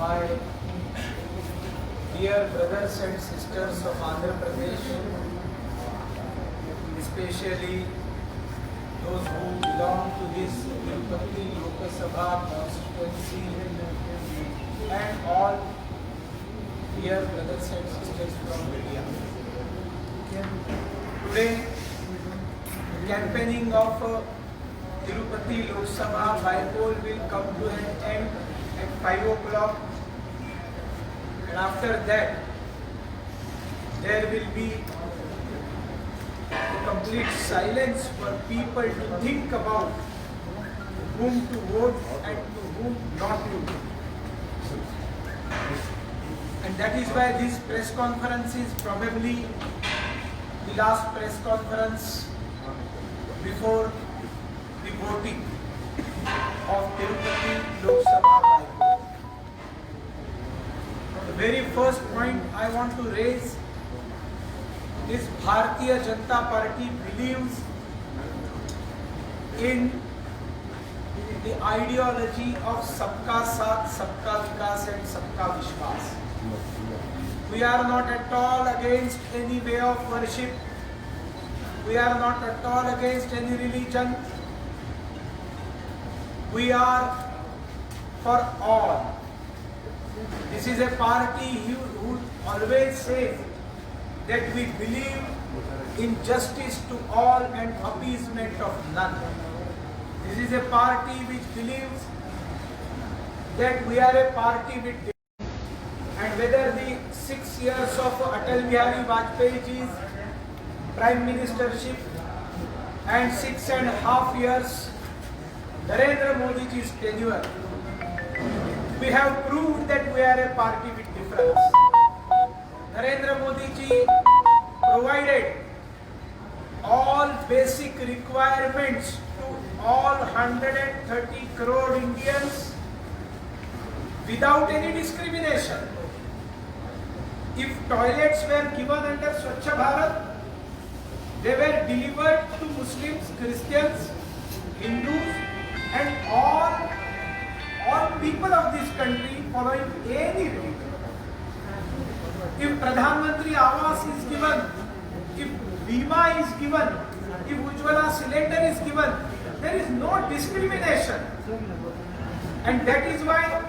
my dear brothers and sisters of Andhra Pradesh, especially those who belong to this Tirupati Lok Sabha constituency, and all dear brothers and sisters from India. Today, campaigning of Tirupati Lok Sabha by-poll will come to an end at 5 o'clock, and after that there will be a complete silence for people to think about whom to vote and to whom not to vote. And that is why this press conference is probably the last press conference before the voting of Tirupati Lok Sabha by-poll. The very first point I want to raise is Bharatiya Janata Party believes in the ideology of Sabka Saath, Sabka Vikas and Sabka Vishwas. We are not at all against any way of worship. We are not at all against any religion. We are for all. This is a party who always says that we believe in justice to all and appeasement of none. This is a party which believes that we are a party with, and whether the 6 years of Atal Bihari Vajpayee's Prime Ministership and 6.5 years Narendra Modi's tenure, we have proved that we are a party with difference. Narendra Modi ji provided all basic requirements to all 130 crore Indians without any discrimination. If toilets were given under Swachh Bharat, they were delivered to Muslims, Christians, Hindus and all people of this country following any religion. If Pradhan Mantri Awas is given, if Bima is given, if Ujjwala cylinder is given, there is no discrimination. And that is why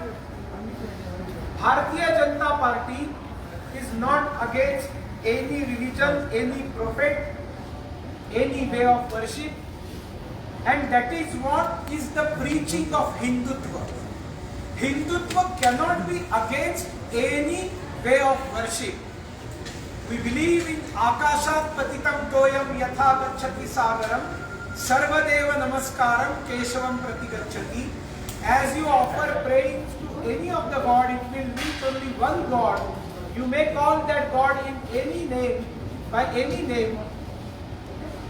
Bharatiya Janata Party is not against any religion, any prophet, any way of worship, and that is what is the preaching of Hindutva. Hindutva cannot be against any way of worship. We believe in Akashat Patitam Toyam Yatha Gacchati Sagaram Sarvadeva Namaskaram Keshavam Pratigacchati. As you offer praying to any of the God, it will reach only one God. You may call that God in any name, by any name.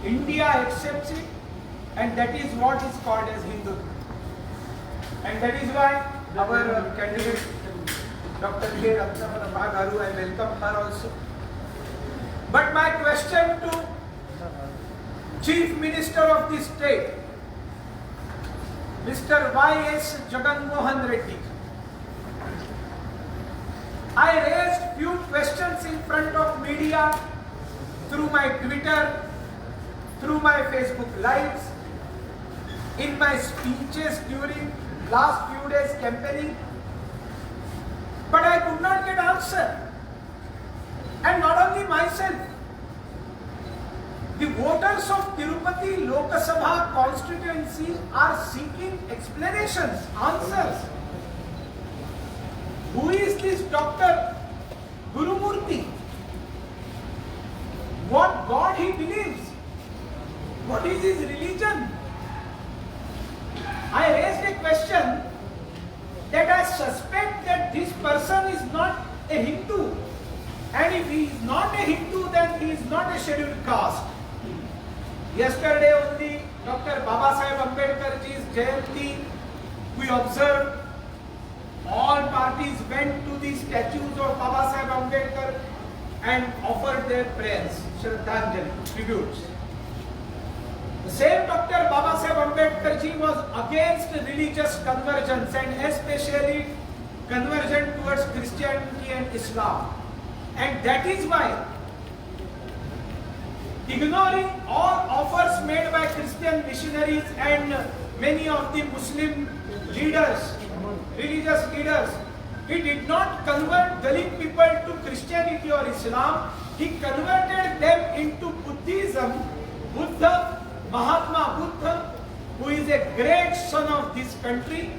India accepts it, and that is what is called as Hindu. And that is why our candidate, Dr. K. Ratnamala Garu, I welcome her also. But my question to Chief Minister of the state, Mr. Y.S. Jagan Mohan Reddy, I raised few questions in front of media through my Twitter, through my Facebook lives, in my speeches during last few days campaigning, but I could not get answer. And not only myself, the voters of Tirupati Lok Sabha constituency are seeking explanations, answers. Who is this Dr. Gurumurthy? What God he believes? What is his religion? I raised a question that I suspect that this person is not a Hindu. And if he is not a Hindu, then he is not a scheduled caste. Yesterday only, Dr. Babasaheb Ambedkarji's Jayanti, we observed all parties went to the statues of Babasaheb Ambedkar and offered their prayers, Shraddhanjali, tributes. The same Dr. Babasaheb Ambedkar ji was against religious convergence and especially conversion towards Christianity and Islam. And that is why, ignoring all offers made by Christian missionaries and many of the Muslim leaders, religious leaders, he did not convert Dalit people to Christianity or Islam. He converted them into Buddhism. Buddha, Mahatma Buddha, who is a great son of this country,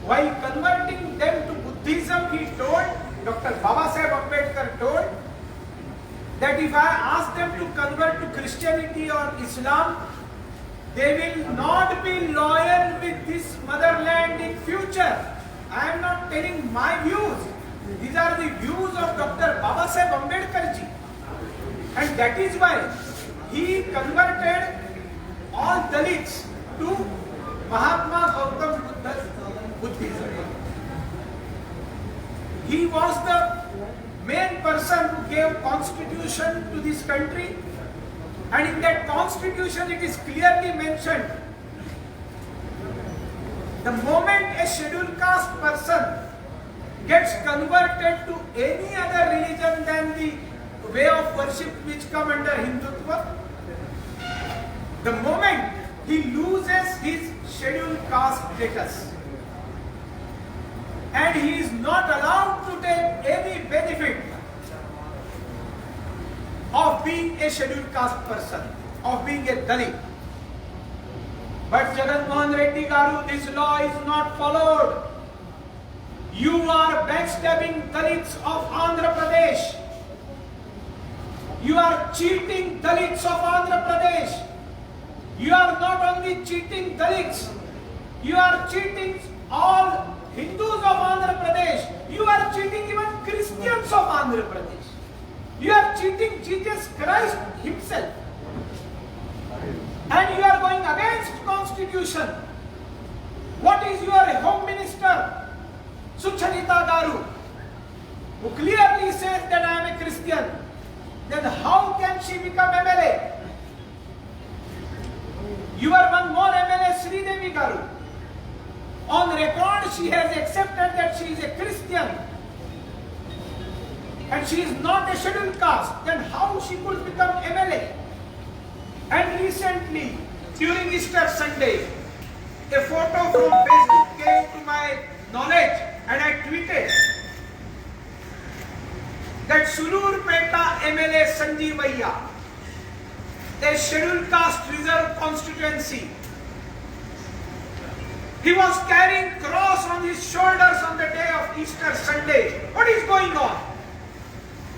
while converting them to Buddhism, he told, Dr. Babasaheb Ambedkar told, that if I ask them to convert to Christianity or Islam, they will not be loyal with this motherland in future. I am not telling my views. These are the views of Dr. Babasaheb Ambedkar ji. And that is why he converted all Dalits to Mahatma Gautam Buddha's Buddhism. He was the main person who gave constitution to this country, and in that constitution it is clearly mentioned, the moment a scheduled caste person gets converted to any other religion than the way of worship which come under Hindutva, the moment he loses his scheduled caste status, and he is not allowed to take any benefit of being a scheduled caste person, of being a Dalit. But Jagan Mohan Reddy Garu, this law is not followed. You are backstabbing Dalits of Andhra Pradesh. You are cheating Dalits of Andhra Pradesh. You are not only cheating Dalits, you are cheating all Hindus of Andhra Pradesh. You are cheating even Christians of Andhra Pradesh. You are cheating Jesus Christ himself. And you are going against Constitution. What is your Home Minister, Sucharita Garu, who clearly says that I am a Christian? Then how can she become MLA? You are one more MLA, Sridevi Garu. On record, she has accepted that she is a Christian and she is not a scheduled caste. Then how she could become MLA? And recently, during Easter Sunday, a photo from Facebook came to my knowledge and I tweeted that Sururpeta MLA Sanjeevaiah, a scheduled caste reserve constituency, he was carrying cross on his shoulders on the day of Easter Sunday. What is going on?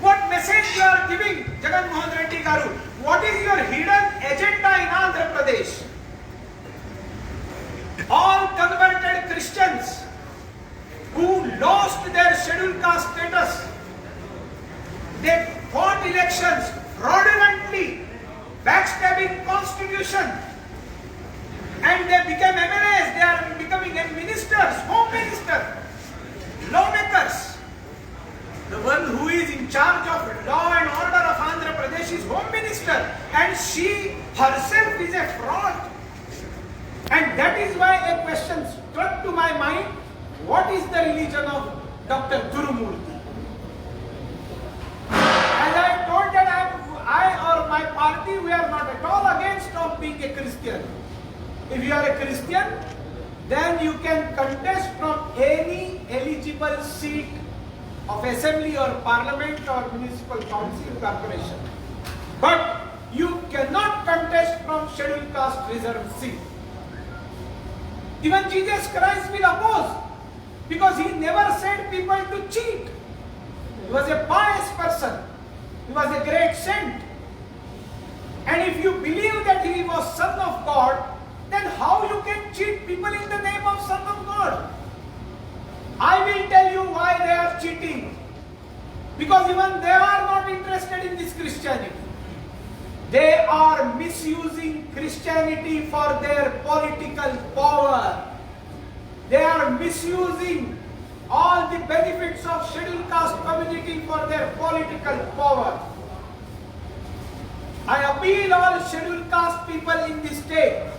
What message you are giving, Jagan Mohan Reddy Garu? What is your hidden agenda in Andhra Pradesh? All converted Christians who lost their scheduled caste status, they fought elections fraudulently, backstabbing constitution, and they became MLAs. They are becoming ministers, home ministers, lawmakers. The one who is in charge of law and order of Andhra Pradesh is Home Minister, and she herself is a fraud. And that is why a question struck to my mind: what is the religion of Dr. Gurumurthy? As I told that I or my party, we are not at all against of being a Christian. If you are a Christian, then you can contest from any eligible seat of assembly or parliament or municipal council corporation. But you cannot contest from scheduled caste reserve seat. Even Jesus Christ will oppose, because he never said people to cheat. He was a pious person. He was a great saint. And if you believe that he was Son of God, then how you can cheat people in the name of Son of God? I will tell you why they are cheating. Because even they are not interested in this Christianity. They are misusing Christianity for their political power. They are misusing all the benefits of scheduled caste community for their political power. I appeal all scheduled caste people in this state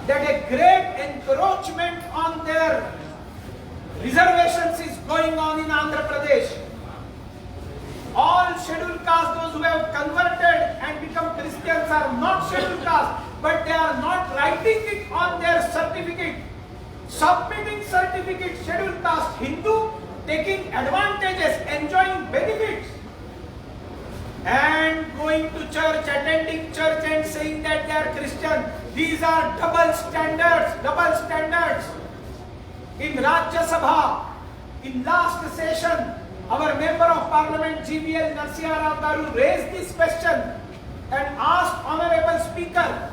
that a great encroachment on their reservations is going on in Andhra Pradesh. All scheduled caste, those who have converted and become Christians, are not scheduled caste, but they are not writing it on their certificate. Submitting certificate scheduled caste Hindu, taking advantages, enjoying benefits, and going to church, attending church and saying that they are Christian. These are double standards, double standards. In Rajya Sabha, in last session, our Member of Parliament GVL Narsimha Rao Garu raised this question and asked Honorable Speaker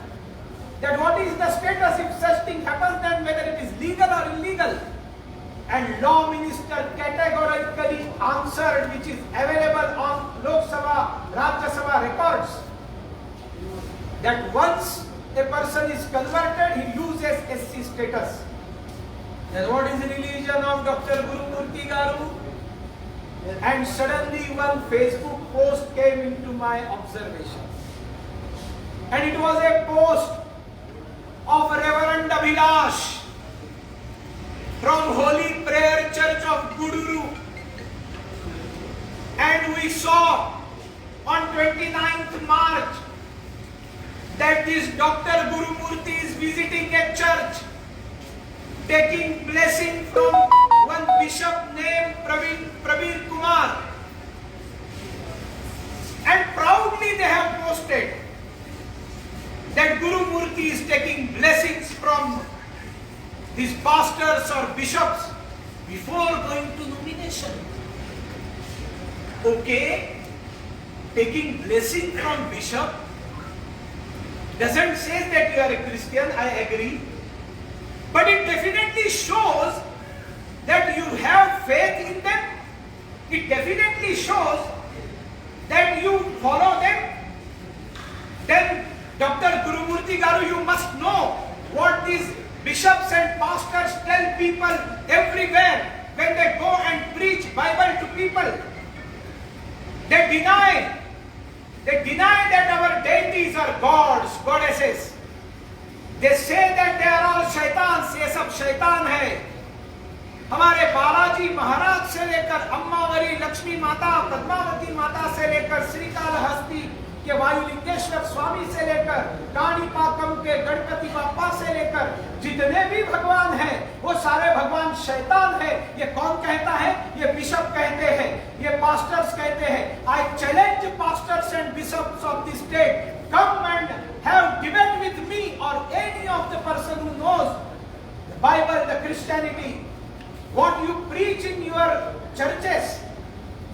that what is the status if such thing happens, then whether it is legal or illegal. And Law Minister categorically answered, which is available on Lok Sabha, Rajya Sabha records, that once a person is converted, he loses SC status. Then what is the religion of Dr. Guru Murthy Garu? And suddenly one Facebook post came into my observation. And it was a post of Reverend Abhilash from Holy Prayer Church of Guduru. And we saw on 29th March that this Dr. Guru Murthy is visiting a church, taking blessing from one bishop named Prabir Kumar. And proudly they have posted that Guru Murthy is taking blessings from these pastors or bishops before going to nomination. Okay, taking blessing from bishop doesn't say that you are a Christian, I agree. But it definitely shows that you have faith in them. It definitely shows that you follow them. Then Dr. Guru Murthy Garu, you must know what these bishops and pastors tell people everywhere when they go and preach Bible to people. They deny that our deities are gods, goddesses. They say that they are all shaitans, ये सब शैतान है. हमारे बालाजी महाराज से लेकर अम्मावरी लक्ष्मी माता, पद्मावती माता से लेकर श्रीकालहस्ती के वायुलिंगेश्वर स्वामी से लेकर काणीपाकम के गणपति बाप्पा से लेकर जितने भी भगवान हैं वो सारे भगवान शैतान है. ये कौन कहता है? ये बिशप कहते हैं, ये पास्टर्स कहते हैं. I challenge pastors and bishops of the state, come and have debate with me or any of the person who knows the Bible, the Christianity, what you preach in your churches.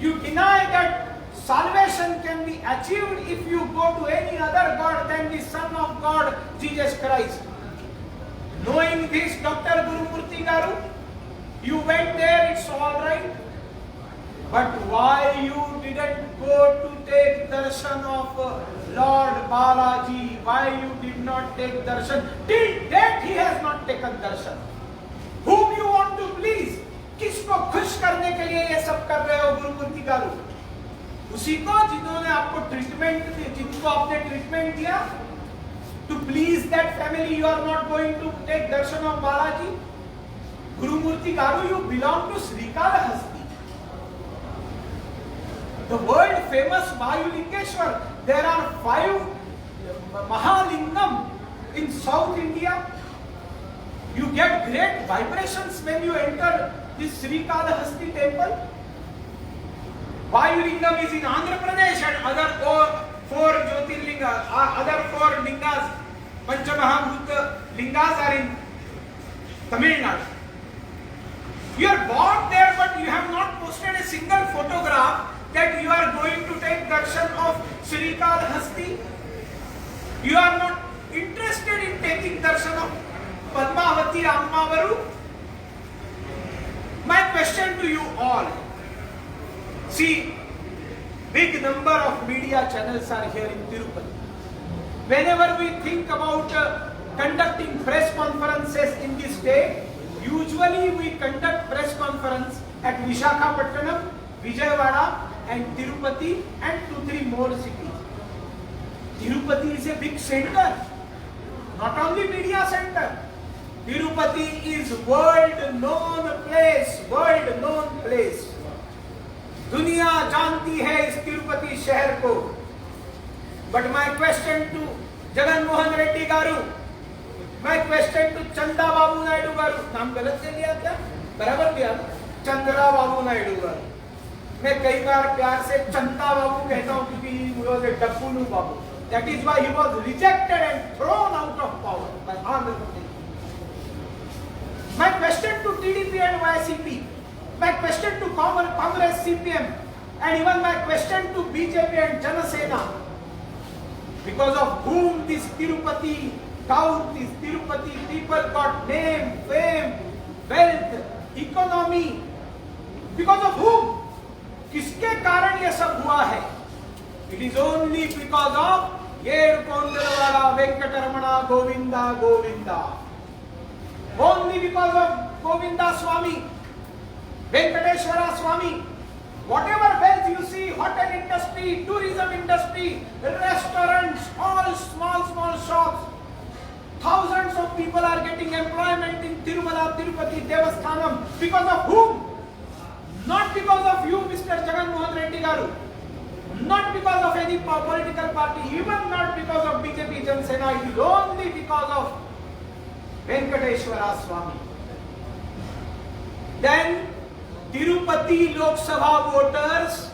You deny that salvation can be achieved if you go to any other God than the Son of God, Jesus Christ. Knowing this, Dr. Guru Murthy Garu, you went there, it's all right. But why you didn't go to take darshan of Lord Balaji? Why you did not take darshan? Till date he has not taken darshan. Whom you want to please? किसको खुश करने के लिए ये सब कर रहे हो गुरु मूर्ति गारू? उसी को जिन्होंने आपको ट्रीटमेंट दी, जिनको आपने ट्रीटमेंट दिया. To please that family you are not going to take darshan of Balaji. Guru Murthy Garu, you belong to Srikalahasti, the world famous Vayulingeshwar. There are 5 Mahalingam in South India. You get great vibrations when you enter this Srikalahasti temple. Vayulingam is in Andhra Pradesh and other 4 Jyotirlingas, other 4 lingas, Panchamahabhuta lingas are in Tamil Nadu. You are born there, but you have not posted a single photograph that you are going to take darshan of Srikalahasti. You are not interested in taking darshan of Padmavati Ammavaru. My question to you all, see, big number of media channels are here in Tirupati. Whenever we think about conducting press conferences in this state, usually we conduct press conference at Visakhapatnam, Vijayawada and Tirupati and 2-3 more cities. Tirupati is a big center, not only media center. Tirupati is world known place, बनाती है इस तिरुपति शहर को। But my question to Jagan Mohan Reddy garu, my question to Chandrababu Naidu गारू, नाम गलत से लिया क्या? बराबर लिया, चंद्रा बाबू नायडू गारू। मैं कई बार प्यार से चंदा बाबू कहता हूं क्योंकि he was a डब्बुलू Babu. That is why he was rejected and thrown out of power by Andhra Pradesh. My question to TDP and YCP, my question to Congress, CPM, and even my question to BJP and Jana Sena, because of whom this Tirupati town, this Tirupati people got name, fame, wealth, economy, because of whom? किसके कारण ये सब हुआ है? It is only because of येरुकोंडलवाला Venkataramana Govinda Govinda. Only because of Govinda Swami, Venkateshwara Swami. Whatever wealth you see, hotel industry, tourism industry, restaurants, all small shops, thousands of people are getting employment in Tirumala Tirupati Devasthanam. Because of whom? Not because of you, Mr. Jagan Mohan Reddy Garu. Not because of any political party, even not because of BJP Jana Sena. It is only because of Venkateshwara Swami. Then Tirupati Lok Sabha voters,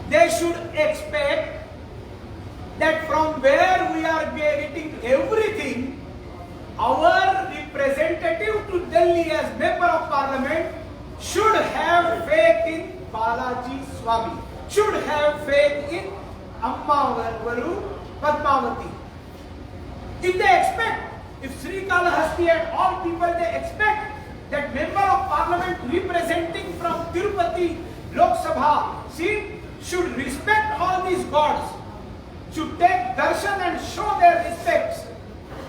they should expect that from where we are getting everything, our representative to Delhi as member of parliament should have faith in Balaji Swami, should have faith in Ammavaru Padmavati. If they expect, if Srikalahasti and all people, they expect that member of parliament representing from Tirupati Lok Sabha seat should respect all these gods, should take darshan and show their respects.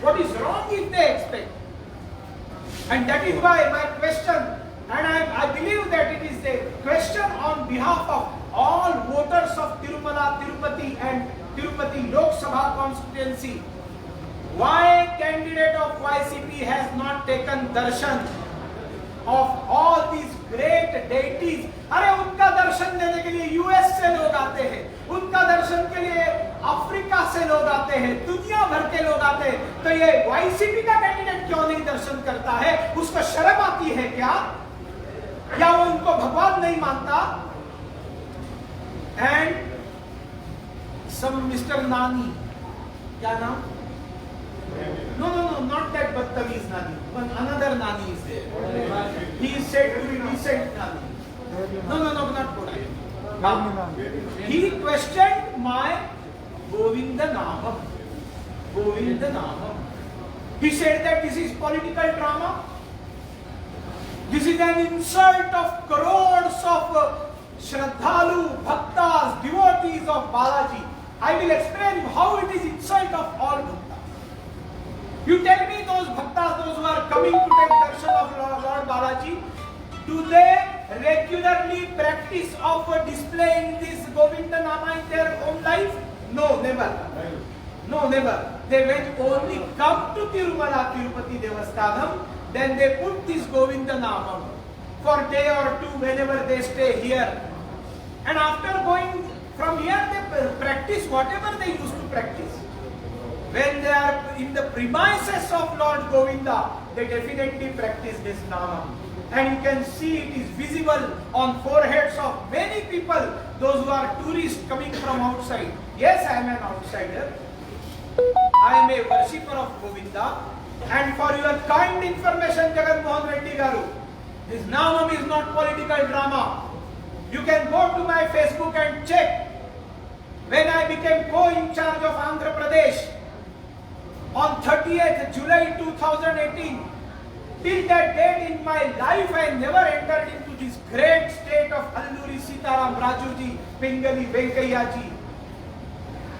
What is wrong if they expect? And that is why my question, and I believe that it is a question on behalf of all voters of Tirumala, Tirupati and Tirupati Lok Sabha constituency. Why candidate of YCP has not taken darshan of all these great deities? अरे उनका दर्शन लेने के लिए US से लोग आते हैं, उनका दर्शन के लिए अफ्रीका से लोग आते हैं, दुनिया भर के लोग आते हैं। तो ये वाईसीपी का कैंडिडेट क्यों नहीं दर्शन करता है? उसको शर्म आती है क्या? या वो उनको भगवान नहीं मानता? एंड सम मिस्टर नानी, क्या नाम? No, not that Bhattamiz Nani. One another Nani is there. He is said to be decent Nani. No, not Kodai. He questioned my Govinda Namam. Govinda Namam. He said that this is political drama. This is an insult of crores of Shraddhalu, Bhaktas, devotees of Balaji. I will explain you how it is insult of all Bhaktas. You tell me those Bhaktas, those who are coming to take darshan of Lord Balaji, do they regularly practice of displaying this Govinda Nama in their own life? No, never. No, never. They when only come to Tirumala Tirupati Devasthanam, then they put this Govinda Nama for a day or two whenever they stay here. And after going from here, they practice whatever they used to practice. When they are in the premises of Lord Govinda, they definitely practice this Nama. And you can see it is visible on foreheads of many people, those who are tourists coming from outside. Yes, I am an outsider. I am a worshipper of Govinda. And for your kind information, Jagan Mohan Reddy Garu, this Namam is not political drama. You can go to my Facebook and check. When I became co-in charge of Andhra Pradesh, on 30th July 2018, till that date in my life, I never entered into this great state of Alluri Sitaram Rajuji, Pingali Venkayyaji.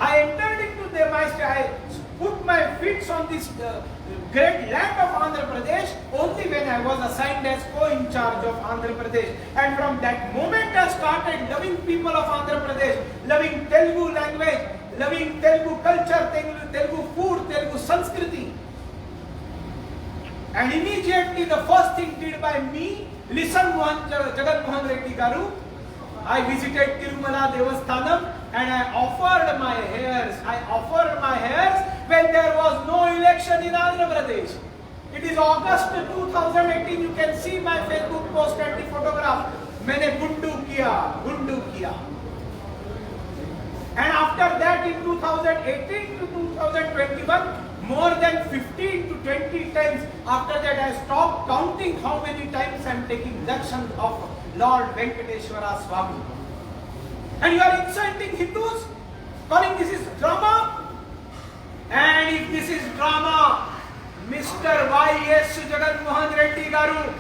I entered into I put my feet on this great land of Andhra Pradesh only when I was assigned as co-in charge of Andhra Pradesh. And from that moment I started loving people of Andhra Pradesh, loving Telugu language, loving Telugu culture, Telugu food, Telugu Sanskriti. And immediately the first thing did by me, listen Jagan Mohan Reddy Garu, I visited Tirumala Devasthanam and I offered my hairs. I offered my hairs when there was no election in Andhra Pradesh. It is August 2018. You can see my Facebook post and the photograph. मैंने गुंडू किया. And after that in 2018 to 2021, more than 15 to 20 times. After that I stopped counting how many times I am taking darshan of Lord Venkateshwara Swami. And you are insulting Hindus, calling this is drama. And if this is drama, Mr. Y.S. Jagan Mohan Reddy Garu,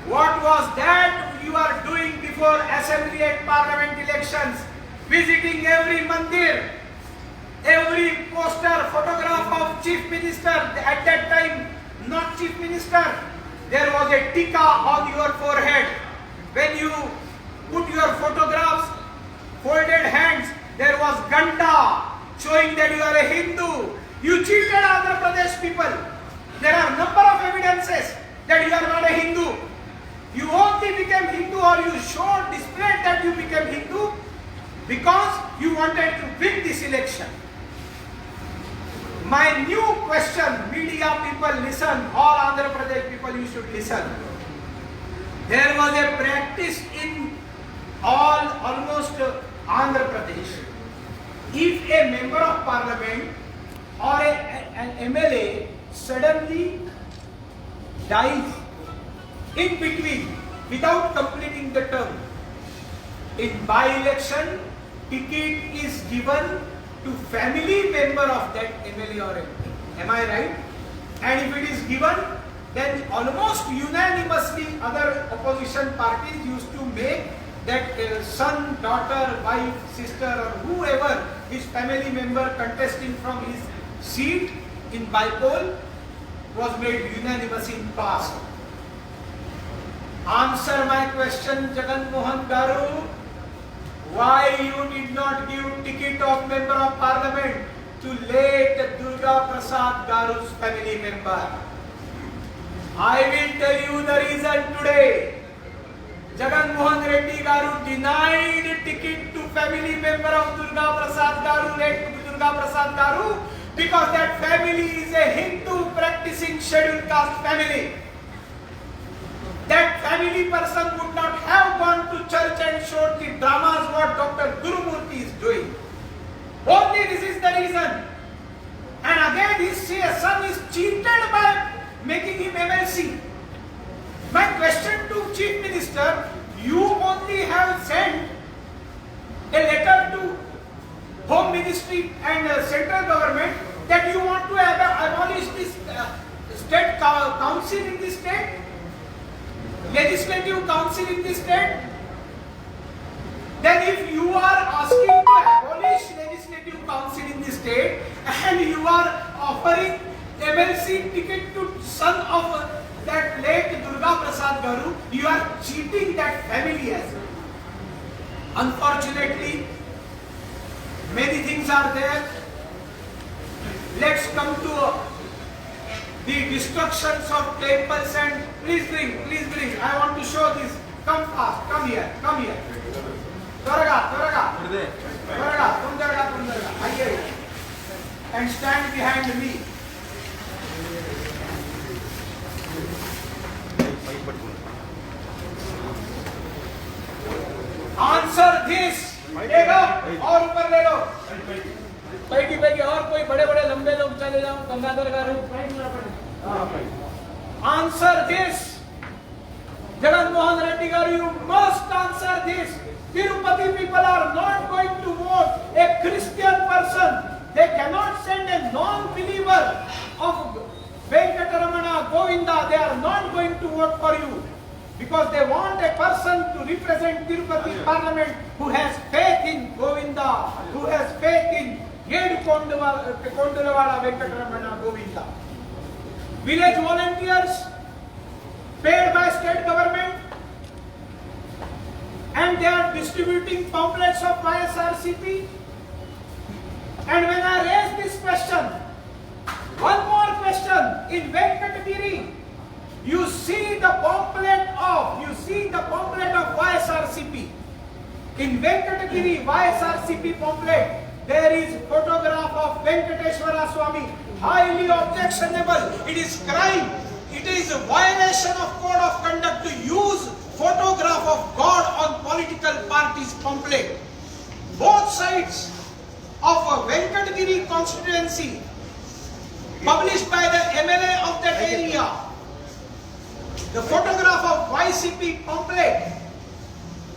what was that you are doing before assembly and parliament elections? Visiting every mandir, every poster, photograph of chief minister. At that time, not chief minister, there was a tika on your forehead. When you put your photographs, folded hands, there was ganda, showing that you are a Hindu. You cheated Andhra Pradesh people. There are number of evidences that you are not a Hindu. You only became Hindu, or you showed, displayed that you became Hindu because you wanted to win this election. My new question, media people listen, all Andhra Pradesh people you should listen. There was a practice in almost Andhra Pradesh. If a member of parliament or an MLA suddenly dies in between without completing the term, in by-election, ticket is given to family member of that MLA or MP. Am I right? And if it is given, then almost unanimously other opposition parties used to make that son, daughter, wife, sister or whoever his family member contesting from his seat in by-poll was made unanimous in past. Answer my question, Jagan Mohan Garu. Why you did not give ticket of member of parliament to late Durga Prasad Garu's family member? I will tell you the reason today. Jagan Mohan Reddy Garu denied ticket to family member of Durga Prasad Garu, late Durga Prasad Garu, because that family is a Hindu practicing scheduled caste family. That family person would not have gone to church and showed the dramas what Dr. Gurumurthy is doing. Only this is the reason. And again his son is cheated by making him MLC. My question to Chief Minister, you only have sent a letter to Home Ministry and central government that you want to abolish this state council in this state, legislative council in this state. Then if you are asking to abolish legislative council in this state and you are offering MLC ticket to son of that late Durga Prasad Garu, you are cheating that family as well. Unfortunately, many things are there. Let's come to the destructions of temples and please bring. I want to show this. Come fast. Come here. Twaraga. And stand behind me. Answer this. और ऊपर ले लो. पैकी और कोई बड़े लंबे लोग चले जाओ. गंगाधर गारू. Answer this. Jagan Mohan Reddy Garu, you must answer this. Tirupati people are not going to vote a Christian person. They cannot send a non-believer of Venkataramana, Govinda. They are not going to vote for you. Because they want a person to represent Tirupati Parliament who has faith in Govinda, who has faith in Yedu Kondalavada Venkataramana Govinda. Village volunteers paid by state government, and they are distributing pamphlets of YSRCP. And when I raise this question, one more question, in Venkatagiri, you see the pamphlet of YSRCP. In Venkatagiri YSRCP pamphlet, there is photograph of Venkateshwara Swami, highly objectionable. It is crime. It is a violation of code of conduct to use photograph of God on political parties pamphlet. Both sides of a Venkatagiri constituency, published by the MLA of that area, the photograph of YCP pamphlet,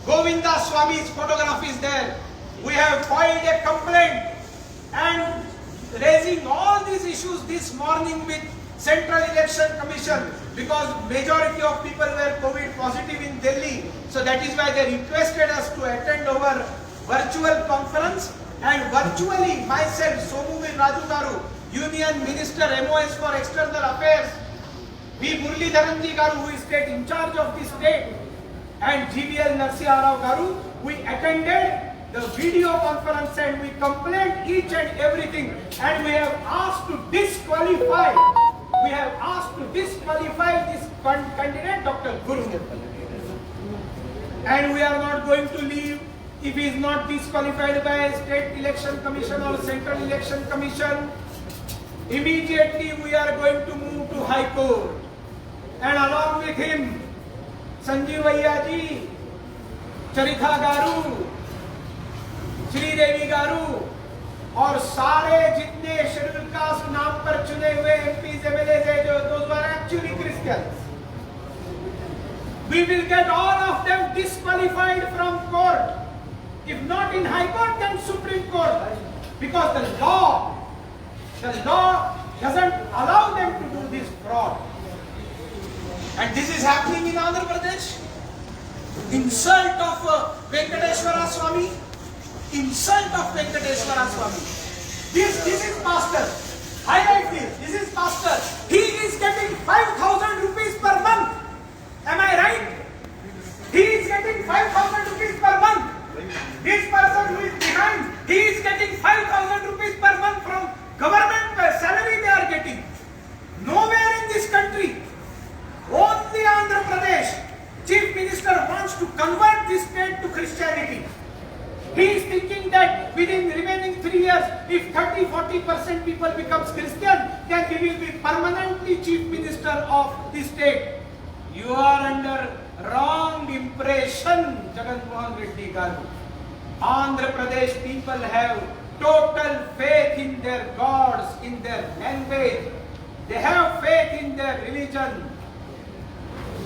Govinda Swami's photograph is there. We have filed a complaint and raising all these issues this morning with Central Election Commission, because majority of people were COVID positive in Delhi. So that is why they requested us to attend our virtual conference, and virtually myself, Somuvir Raju Garu, Union Minister MOS for External Affairs, V. Muralidharan Garu, who is state in charge of the state, and GVL Narsimha Rao Garu, we attended the video conference and we complained each and everything, and we have asked to disqualify. We have asked to disqualify this candidate, Dr. Guru. And we are not going to leave if he is not disqualified by State Election Commission or Central Election Commission. Immediately we are going to move to High Court. And along with him, Sanjeev Ayyaji, Charitha Garu, Shri Devi Garu, और सारे जितने schedule caste नाम पर चुने हुए MPs MLAs है जो those were actually Christians, we will get all of them disqualified from court. If not in High Court, then Supreme Court, because the law doesn't allow them to do this fraud. And this is happening in Andhra Pradesh. Insult of Venkateshwara Swami. Insult of Venkateshwara Swami. This is pastor. Highlight this. This is pastor. He is getting 5,000 rupees per month. Am I right? He is getting 5,000 rupees per month. This person who is behind, he is getting 5,000 rupees per month from government salary they are getting. Nowhere in this country, only Andhra Pradesh, Chief Minister wants to convert this state to Christianity. He is thinking that within remaining 3 years, if 30-40% people becomes Christian, then he will be permanently Chief Minister of the state. You are under wrong impression, Jagan Mohan Reddy Garu. Andhra Pradesh people have total faith in their gods, in their language. They have faith in their religion.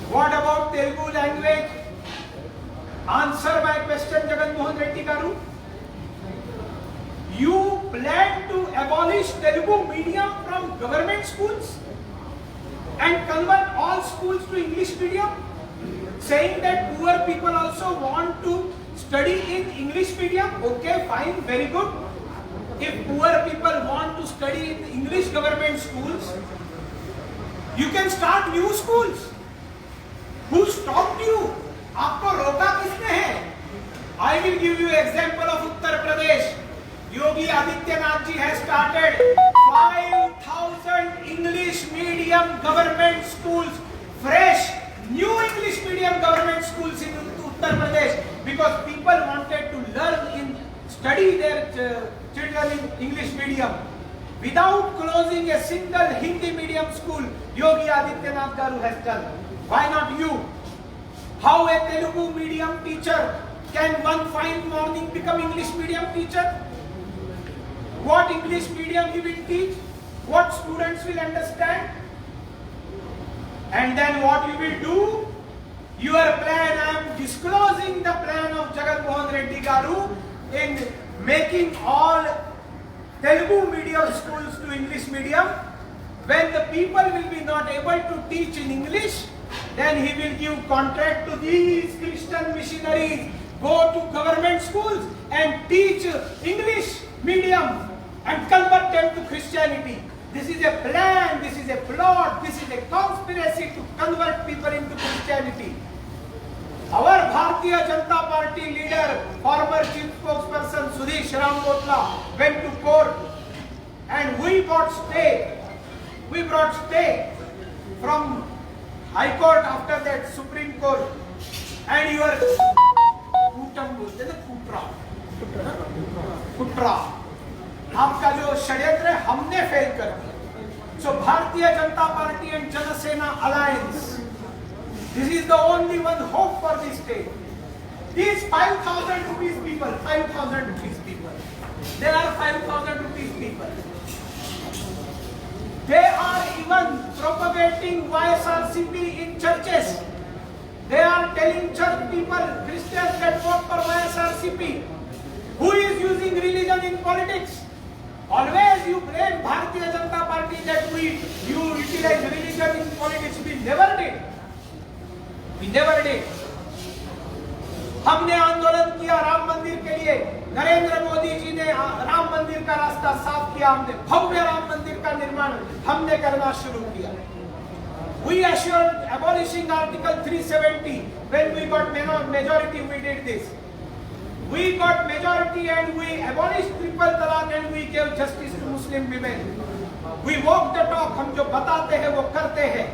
What about Telugu language? Answer my question, Jagan Mohan Reddy Garu. You plan to abolish Telugu medium from government schools and convert all schools to English medium, saying that poor people also want to study in English medium. Okay, fine, very good. If poor people want to study in English government schools, you can start new schools. Who stopped you? आपको रोका किसने है? I will give you example of Uttar Pradesh. Yogi Adityanath ji has started 5,000 English medium government schools, fresh, new English medium government schools in Uttar Pradesh, because people wanted to study their children in English medium. Without closing a single Hindi medium school, Yogi Adityanath Garu has done. Why not you? How a Telugu medium teacher can one fine morning become English medium teacher? What English medium he will teach? What students will understand? And then what you will do? Your plan, I am disclosing the plan of Jagan Mohan Reddy Garu in making all Telugu medium schools to English medium. When the people will be not able to teach in English, then he will give contract to these Christian missionaries, go to government schools and teach English medium and convert them to Christianity. This is a plan, this is a plot, this is a conspiracy to convert people into Christianity. Our Bharatiya Janata Party leader, former chief spokesperson Sudheesh Ramkotla went to court and we brought stay. We brought stay from High Court, after that Supreme Court, and your Kutam बोलते हैं कुट्रा, कुट्रा, आपका जो षड्यंत्र है हमने fail कर दिया. So Bharatiya Janata Party and Jana Sena alliance, this is the only one hope for this state. These 5,000 rupees people, 5,000 rupees people, there are 5,000 rupees people. They are even propagating YSRCP in churches. They are telling church people, Christians, that vote for YSRCP. Who is using religion in politics? Always you blame Bharatiya Janata Party that you utilize religion in politics. We never did. We never did. हमने आंदोलन किया राम मंदिर के लिए. नरेंद्र मोदी जी ने राम मंदिर का रास्ता साफ किया. हमने भव्य राम मंदिर का निर्माण हमने करना शुरू किया. We assured abolishing Article 370 when we got majority. We did this. We got majority and we abolished triple talaq and we gave justice to Muslim women. We walk the talk. हम जो बताते हैं वो करते हैं.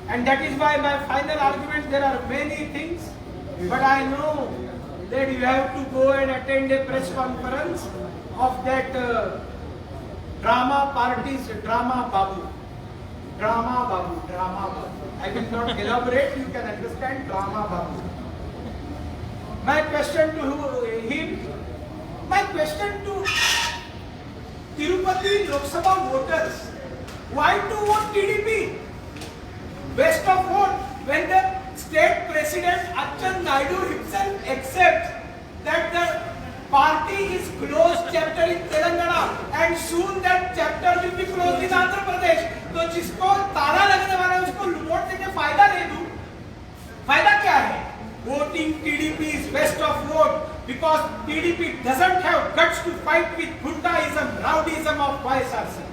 And that is why my final argument, there are many things, but I know that you have to go and attend a press conference of that drama parties, drama babu. Drama babu, drama babu. I will not elaborate, you can understand drama babu. My question to him, my question to Tirupati Lok Sabha voters, why to vote TDP? Best of vote when the state president Achan Naidu himself accepts that the party is closed chapter in Telangana and soon that chapter will be closed in Andhra Pradesh. तो जिसको ताला लगने वाला है उसको vote देके फायदा ले दूं. फायदा क्या है? Voting TDP is best of vote because TDP doesn't have guts to fight with Gundaism, rowdyism of YSRCP.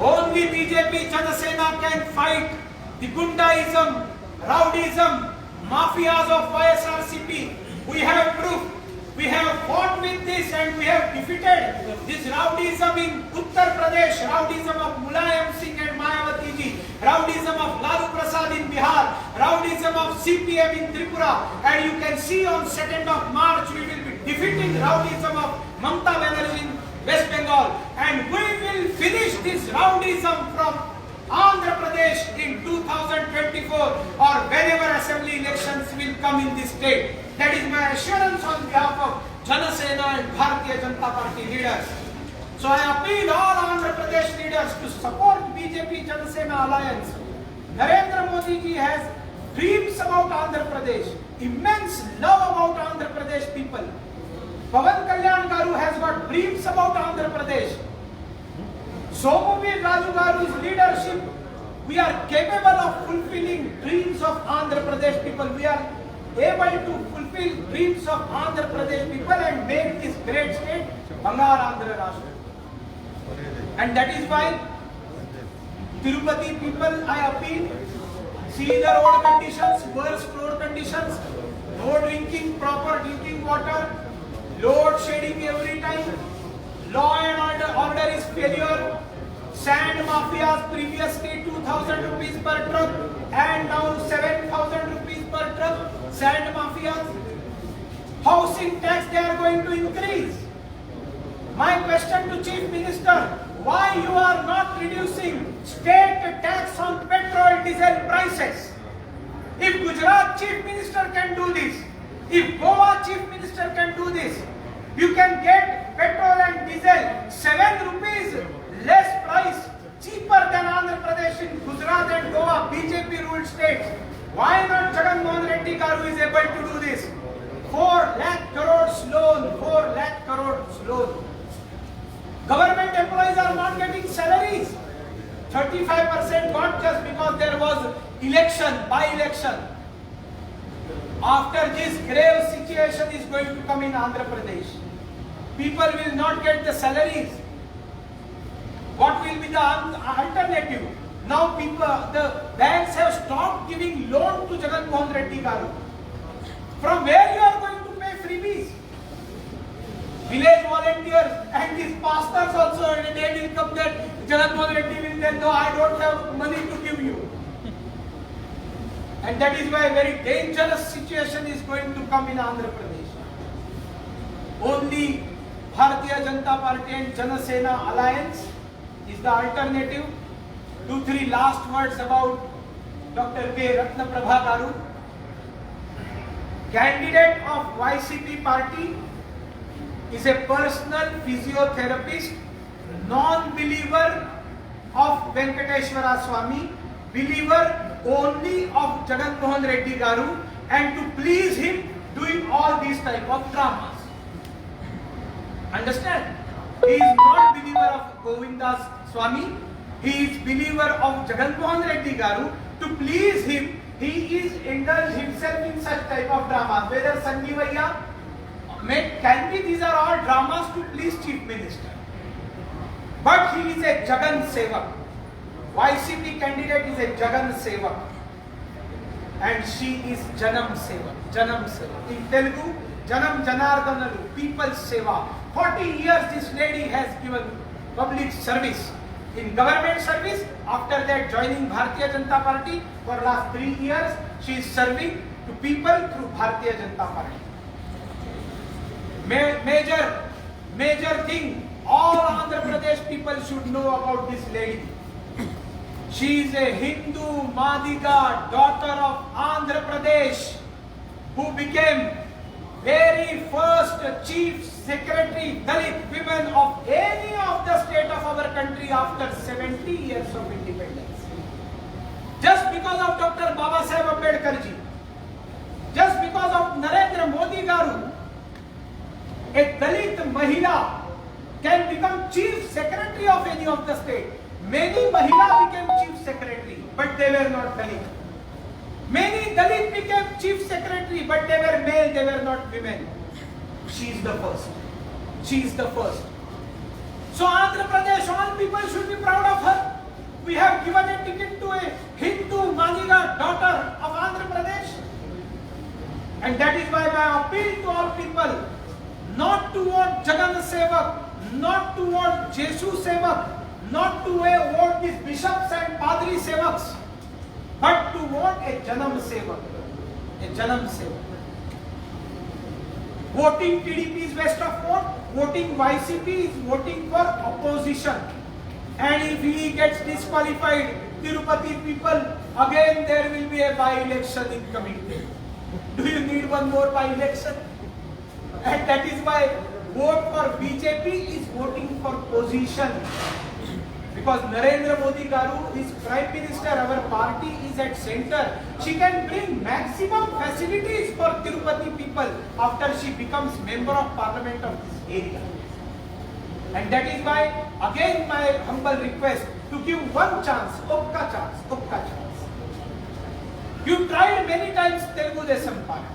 Only BJP Jana Sena can fight the Gundaism, rowdyism, mafias of YSRCP. We have proof. We have fought with this and we have defeated this rowdyism in Uttar Pradesh, rowdyism of Mulayam Singh and Mayawati ji, rowdyism of Lalu Prasad in Bihar, rowdyism of CPM in Tripura, and you can see on 2nd of March we will be defeating rowdyism of Mamata Banerjee in West Bengal, and we will finish this rowdyism from Andhra Pradesh in 2024 or whenever assembly elections will come in this state. That is my assurance on behalf of Jana Sena and Bharatiya Janata Party leaders. So I appeal all Andhra Pradesh leaders to support BJP Jana Sena alliance. Narendra Modi ji has dreams about Andhra Pradesh, immense love about Andhra Pradesh people. Pawan Kalyan Garu has got dreams about Andhra Pradesh. Somuvir Raju Garu's leadership, we are capable of fulfilling dreams of Andhra Pradesh people. We are able to fulfill dreams of Andhra Pradesh people and make this great state Bangar Andhra Rashtra. And that is why Tirupati people, I appeal, see the road conditions, worst road conditions, no drinking, proper drinking water, load shedding every time, law and order is failure, sand mafias previously 2,000 rupees per truck and now 7,000 rupees per truck, sand mafias, housing tax they are going to increase. My question to Chief Minister, why you are not reducing state tax on petrol diesel prices? If Gujarat Chief Minister can do this, if Goa Chief Minister can do this, you can get petrol and diesel 7 rupees less price, cheaper than Andhra Pradesh in Gujarat and Goa, BJP ruled states. Why not Jagan Mohan Reddy Garu is able to do this? 4 lakh crores loan, 4 lakh crores loan. Government employees are not getting salaries. 35% got just because there was election, by-election. After this grave situation is going to come in Andhra Pradesh, people will not get the salaries. What will be the alternative? Now the banks have stopped giving loan to Jagan Mohan Reddy Garu. From where you are going to pay freebies? Village volunteers and these pastors also, they will come that Jagan Mohan Reddy will then, no, I don't have money to give you. And that is why a very dangerous situation is going to come in Andhra Pradesh. Only Bharatiya Janata Party and Jana Sena alliance is the alternative. 2-3 last words about Dr. K. Ratna Prabha Garu, candidate of YCP party, is a personal physiotherapist, non-believer of Venkateshwara Swami, believer only of Jagan Mohan Reddy Garu, and to please him doing all these type of dramas. Understand? He is not believer of Govindas Swami. He is believer of Jagan Mohan Reddy Garu. To please him, he is indulged himself in such type of dramas. Whether Sanjeevaya can be, these are all dramas to please Chief Minister. But he is a Jagan Sevak. YCP candidate is a Jagan Sevak. And she is Janam Sevak. Janam Sevak. In Telugu, Janam Janardanalu, People's Seva. 40 years this lady has given public service. In government service, after that joining Bharatiya Janata Party, for last 3 years, she is serving to people through Bharatiya Janata Party. Major thing, all Andhra Pradesh people should know about this lady. She is a Hindu Madiga, daughter of Andhra Pradesh, who became very first chief secretary Dalit women of any of the state of our country after 70 years of independence. Just because of Dr. Baba Saheb Ambedkar ji, just because of Narendra Modi Garu, a Dalit Mahila can become chief secretary of any of the state. Many Mahila became chief secretary, but they were not Dalit. Many Dalit became chief secretary, but they were male, they were not women. She is the first. She is the first. So Andhra Pradesh, all people should be proud of her. We have given a ticket to a Hindu Madiga daughter of Andhra Pradesh. And that is why I appeal to all people not to vote Jagan Sevak, not to vote Jesu Sevak, not to vote these bishops and Padri Sevaks, but to vote a Janam Sevak. A Janam Sevak. Voting TDP is waste of vote. Voting YCP is voting for opposition. And if he gets disqualified, Tirupati people, again there will be a by-election in coming day. Do you need one more by-election? And that is why vote for BJP is voting for position. Because Narendra Modi Garu is Prime Minister, our party is at center. She can bring maximum facilities for Tirupati people after she becomes member of parliament of this area. And that is why, again my humble request to give one chance, Okka chance, Okka chance. You tried many times Telugu Desam Party.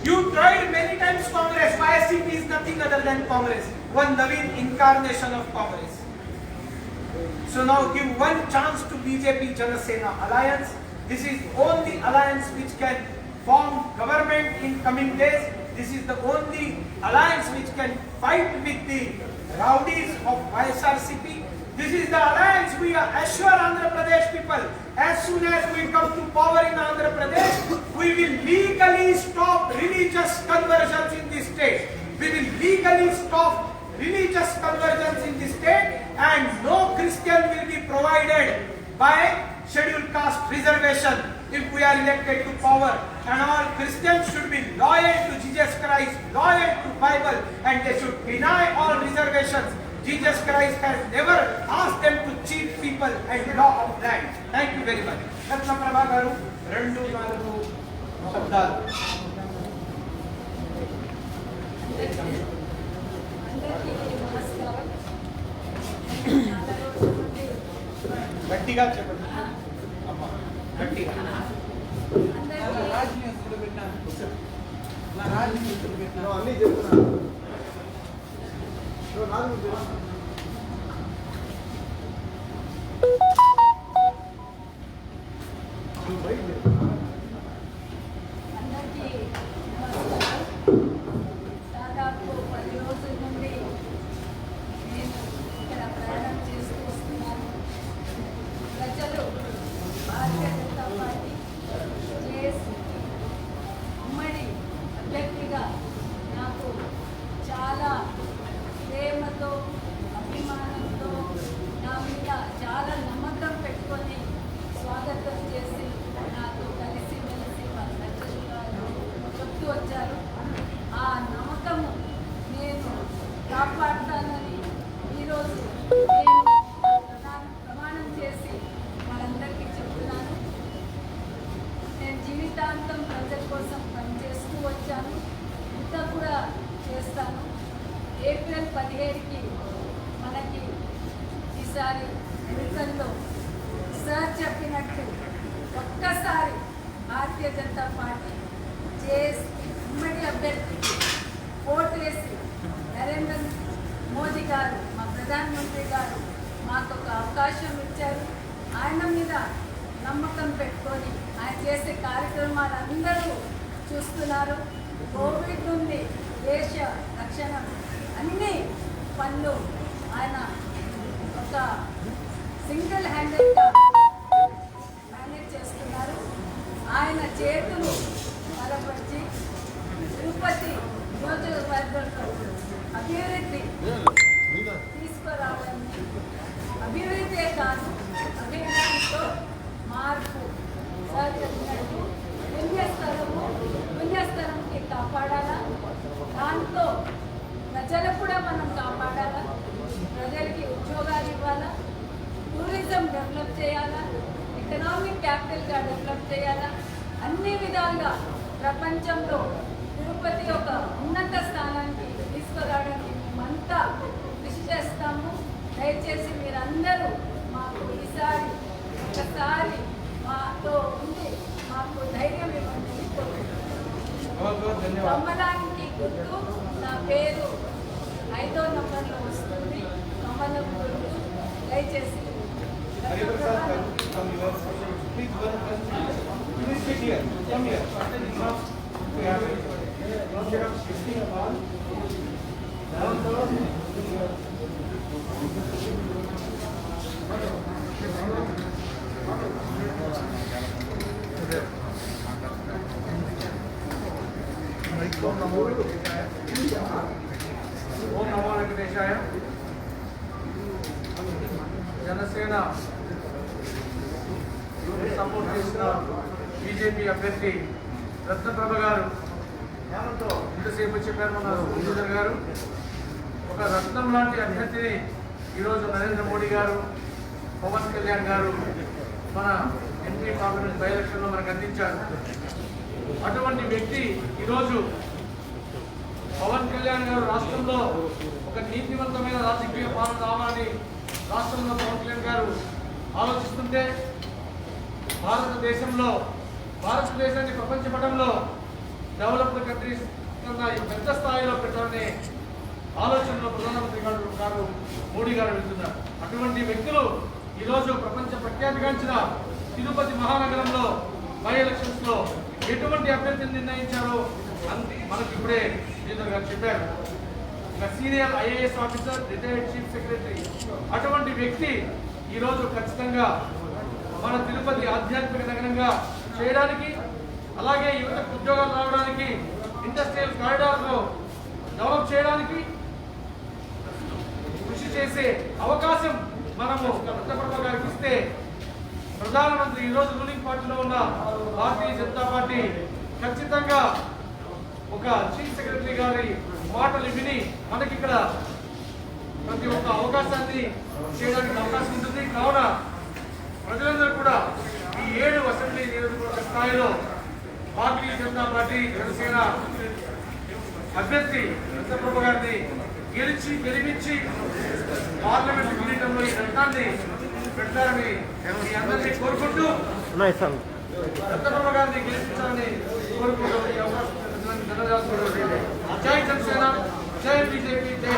You tried many times Congress. YCP is nothing other than Congress. One Naveen incarnation of Congress. So now give one chance to BJP Jana Sena alliance. This is only alliance which can form government in coming days. This is the only alliance which can fight with the rowdies of YSRCP. This is the alliance we assure Andhra Pradesh people. As soon as we come to power in Andhra Pradesh, we will legally stop religious conversions in this state. We will legally stop religious conversions in this state, and no Christian will be provided by scheduled caste reservation if we are elected to power. And all Christians should be loyal to Jesus Christ, loyal to Bible, and they should deny all reservations. Jesus Christ has never asked them to cheat people and law of land. Thank you very much. Ratna Prabha Garu, Rendu Nalugu Shabdalu. గట్టిగా చెప్పండి అమ్మ గట్టిగా అన్నీ చెప్తున్నా దాదాపు 10 రోజుల నుండి నేను ఇక్కడ ప్రయాణం చేస్తూ వస్తున్నాను. ప్రజలు భారతీయ జనతా పార్టీ జీవితాంతం ప్రజల కోసం పనిచేస్తూ వచ్చాను, ఇంకా కూడా చేస్తాను. ఏప్రిల్ 17కి మనకి ఈసారి ఎన్నికల్లో సార్ చెప్పినట్టు ఒక్కసారి భారతీయ జనతా పార్టీ చేసి ఉమ్మడి అభ్యర్థికి ఓటు వేసి నరేంద్ర మోదీ గారు మా ప్రధానమంత్రి గారు మాకు ఒక అవకాశం ఇచ్చారు. ఆయన మీద నమ్మకం పెట్టుకొని ఆయన చేసే కార్యక్రమాలు అందరూ చూస్తున్నారు. కోవిడ్ నుండి దేశ రక్షణ అన్ని పనులు ఆయన ఒక సింగిల్ హ్యాండెడ్గా మేనేజ్ చేస్తున్నారు. ఆయన చేతులు బలపరిచి తిరుపతి నియోజకవర్గంలో అభివృద్ధి తీసుకురావాలని, అభివృద్ధే కాదు అభివృద్ధితో మార్పు సార్ చెప్పినట్టు పుణ్యస్థలంకి కాపాడాలా, దాంతో ప్రజలు కూడా మనం కాపాడాలా, ప్రజలకి ఉద్యోగాలు ఇవ్వాలా, టూరిజం డెవలప్ చేయాలా, ఎకనామిక్ క్యాపిటల్గా డెవలప్ చేయాలా, అన్ని విధాలుగా ప్రపంచంలో తిరుపతి ఒక ఉన్నత స్థానానికి తీసుకురావడానికి మేమంతా కృషి చేస్తాము. దయచేసి మీరందరూ మాకు ఈసారి ఒకసారి మాతో ఉండి మాకు ధైర్యం ఇవ్వండి కోరుకుంటున్నాను. కమలానికి గుర్తు నా పేరు 5వ నంబర్లో వస్తుంది. కమలం గుర్తు దయచేసి ఓం నమో వెంకటేశాయ. జనసేన సపోర్ట్ చేసిన బీజేపీ అభ్యర్థి రత్నప్రభ గారు ఇంతసేపు చెప్పారు మన సుధీర్ గారు. ఒక రత్నం లాంటి అభ్యర్థిని ఈరోజు నరేంద్ర మోడీ గారు, పవన్ కళ్యాణ్ గారు మన ఎంపీ పార్లమెంట్ బై ఎలక్షన్లో మనకు అందించారు. అటువంటి వ్యక్తి ఈరోజు పవన్ కళ్యాణ్ గారు రాష్ట్రంలో ఒక నీతివంతమైన రాజకీయ పాలన రావాలని రాష్ట్రంలో పవన్ కళ్యాణ్ గారు ఆలోచిస్తుంటే, భారతదేశాన్ని ప్రపంచ పటంలో డెవలప్డ్ కంట్రీస్ కన్నా పెద్ద స్థాయిలో పెట్టాలనే ఆలోచనలో ప్రధానమంత్రి గారు మోడీ గారు వెళ్తున్నారు. అటువంటి వ్యక్తులు ఈరోజు ప్రపంచ ప్రఖ్యాతిగాంచిన తిరుపతి మహానగరంలో బై ఎలక్షన్స్ లో ఎటువంటి అభ్యర్థిని నిర్ణయించారో మనకి ఇప్పుడే శ్రీధర్ గారు చెప్పారు. ఒక senior IAS officer, retired chief secretary, అటువంటి వ్యక్తి ఈరోజు ఖచ్చితంగా మన తిరుపతి ఆధ్యాత్మిక నగరంగా చేయడానికి, అలాగే యువతకు ఉద్యోగాలు రావడానికి, ఇండస్ట్రియల్ కారిడార్లో డెవలప్ చేయడానికి కృషి చేసే అవకాశం మనము రత్నప్రభ గారికి ఇస్తే, ప్రధానమంత్రి ఈరోజు రూలింగ్ పార్టీలో ఉన్న భారతీయ జనతా పార్టీ ఖచ్చితంగా ఒక చీఫ్ సెక్రటరీ గారి మాటలు విని మనకి ఇక్కడ ప్రతి ఒక్క అవకాశాన్ని చేయడానికి అవకాశం ఉంటుంది. కావున ప్రజలందరూ కూడా ఈ 7 అసెంబ్లీ నియోజకవర్గ స్థాయిలో భారతీయ జనతా పార్టీ జనసేన అభ్యర్థి రత్నప్రభ గారిని గెలిపించి పార్లమెంట్ కిరీటంలో ఈ రత్నాన్ని పెట్టారని మీ అందరినీ కోరుకుంటూ, రత్నప్రభ గారిని గెలిపించాలని కోరుకుంటూ ఈ అవకాశం జై జనసేన, జై బీజేపీ, జై